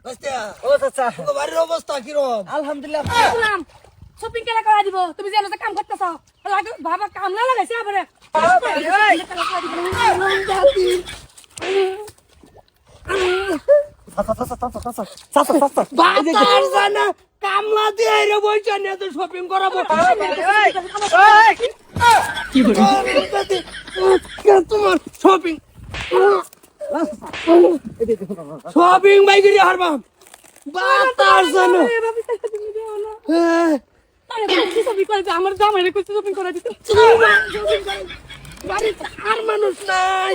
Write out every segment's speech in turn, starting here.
ও চাচা বাড়ির অবস্থা কিরকম? আলহামদুলিল্লাহ সালাম শপিং কেলা করা দিব তুমি যে কাম করতেছ বাবা কাম না লাগাইছে আবারে বাতার জানা কামলা দিয়ে রে বইছা নিয়ে তো শপিং করাবো কি করে তোমার শপিং শপিং ভাই গিয়ে হারবাম বাতার জানা আমার জামাইরে কইছে শপিং করা দিতে বাড়িতে আর মানুষ নাই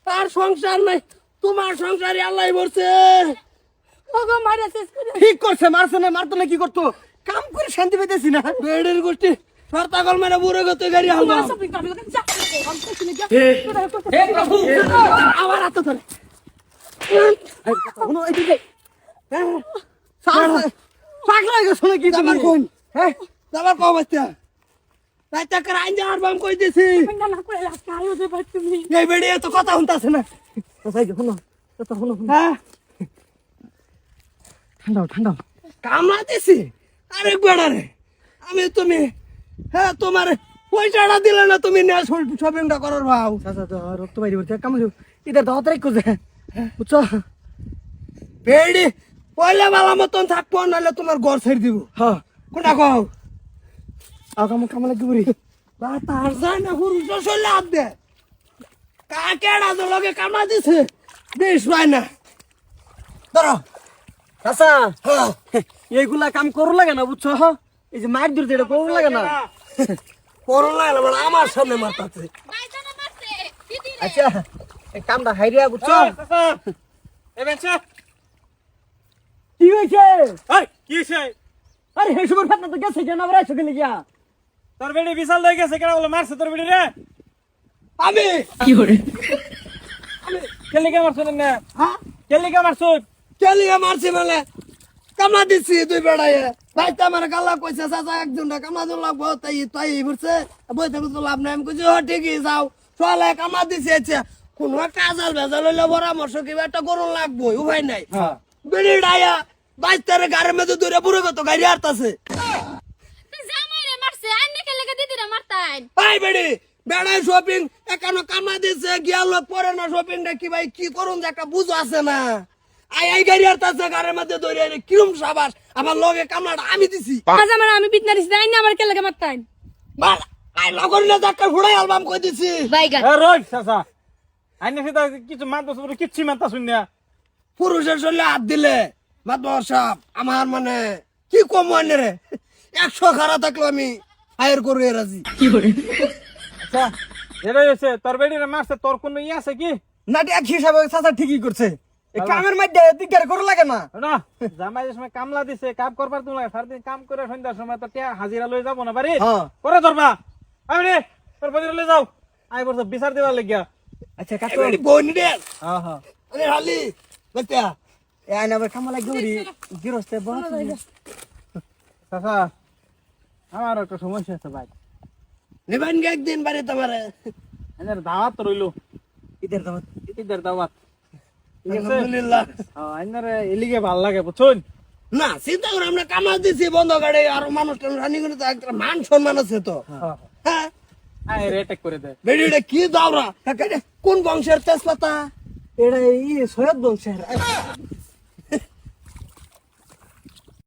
আর সংসার নাই তোমার সংসারে আল্লাহ বলছে ওগো মারে শেষ করে ঠিক করছে মারছে না মারতো না কি করতো কাম করে শান্তি পেতেছি না বেড়ের গোষ্ঠী সরতাগল মেরে বুড়ো গতে গাড়ি হালবা শপিং করবে যা আমি কইছি না আবার হাত ধরে শুনো এদিকে পাগলা হয়ে গেছো নাকি যাবার তুমি? কোন হ্যাঁ যাবার কম বাচ্চা রাইতা করে আইন হারবাম কই দিছি না না করে আজকে আইও যে ভাই তুমি এই বেড়ে এত কথা শুনতাছে না চাচা শুনো চাচা শুনো হ্যাঁ ঠান্ডা ঠান্ডা কামলা দিছি আরেক বেড়ারে আমি তুমি হ্যাঁ তোমার পয়সাটা দিলে না তুমি নিয়ে শপিংটা করার ভাও চাচা তো রক্ত বাইরে পড়ছে কামড় ইদার দাওয়াত রাখ কোজে বুঝছো বেড়ি পয়লা বালা মতন থাকবো নাহলে তোমার ঘর ছেড়ে দিব হ্যাঁ কোনটা কও কাম কাম লাগবে বুড়ি তার যায় না পুরুষ চলে হাত দে কাকেড়া তো লগে কামা দিছে বেশ পায় না ধরো চাচা হ্যাঁ এইগুলা কাম করু লাগে না বুঝছো হ্যাঁ এই যে মার দূর যেটা করু লাগে না করোনা এলো মানে আমার সামনে মারতাছে আচ্ছা এই কামটা হাইরিয়া বুঝছো কি হয়েছে কি হইছে? আরে হে সুবর ফাটনা তো গেছে কেন আবার এসে গেলে গিয়া তোর বেড়ি বিশাল হয়ে গেছে কেন বলে মারছে তোর বেড়ি রে আমি কেলিকে মারছো না হ্যাঁ কেলিকে মারছো কেলিয়া মারছি মানে কামা দিছি দুই বেড়াইয়ে ভাইতে আমার গালা কইছে চাচা একজনটা কামা দিন লাগবো তাই তাই বুঝছে বইতে বুঝতে লাভ নাই আমি কইছি ও ঠিকই যাও চলে কামা দিছি আচ্ছা কোনো কাজাল ভেজাল হইলে পরামর্শ কিবা একটা করুন লাগবো উপায় নাই বেড়ি ডাইয়া বাইস্তারে গাড়ির মধ্যে দূরে বুড়ো কত গাড়ি হারতাছে জামাইরে মারছে আইনে কে লাগা দিদিরা মারতাই ভাই বেড়ি বেড়াই শপিং একানো কামা দিছে গিয়াল পরে না শপিংটা কি ভাই কি করুন যে একটা বুঝো আছে না আই গাড়ি হারতাছে গাড়ির মধ্যে দৌড়ে এনে কিরম সাবাস আমার লগে কামলাটা আমি দিছি জামাইরে আমি বিটনা দিছি আইনে আবার কে লাগা মারতাই বাল আই লগর না ডাক্তার ফুড়াই অ্যালবাম কই দিছি বাইগা এ রোজ চাচা আইনে সেটা কিছু মারতাছ বলে কিচ্ছু মারতাছ না পুরুষের শরীরে হাত দিলে মাতবর সাহেব আমার মানে কি কম মানে রে 100 খারা থাকলো আমি ফায়ার করে রাজি আচ্ছা এটাই হচ্ছে তোর বেড়ি রে মারছে তোর কোনো ই আছে কি না এক হিসাবে চাচা ঠিকই করছে এই কামের মধ্যে দিকদার করু লাগে না না জামাই যে সময় কামলা দিছে কাম করবার তুমি লাগে সারাদিন কাম করে সন্ধ্যার সময় তো টিয়া হাজিরা লই যাবো না বাড়ি হ্যাঁ। করে ধরবা আমি রে তোর বাড়ি লই যাও আই বলছো বিচার দিবার লাগিয়া আচ্ছা কাকু এবারে বইনি রে হ্যাঁ হ্যাঁ আরে হালি বাচ্চা এ আইনা আবার কামা লাগবে বুড়ি গিরস্তে বহুত চাচা আমার একটা সমস্যা আছে ভাই নেবেন গে একদিন বাড়ি তোমার এদের দাওয়াত রইলো ঈদের দাওয়াত ঈদের দাওয়াত আলহামদুলিল্লাহ আইনার এলিগে ভাল লাগে বুঝছুন না চিন্তা করে আমরা কামাজ দিছি বন্ধ গাড়ি আর মানুষ রানি করে তো একটা মান সম্মান আছে তো হ্যাঁ আই রেটেক করে দে বেডিটা কি দাওরা কোন বংশের তেজপাতা এটা ই সৈয়দ বংশের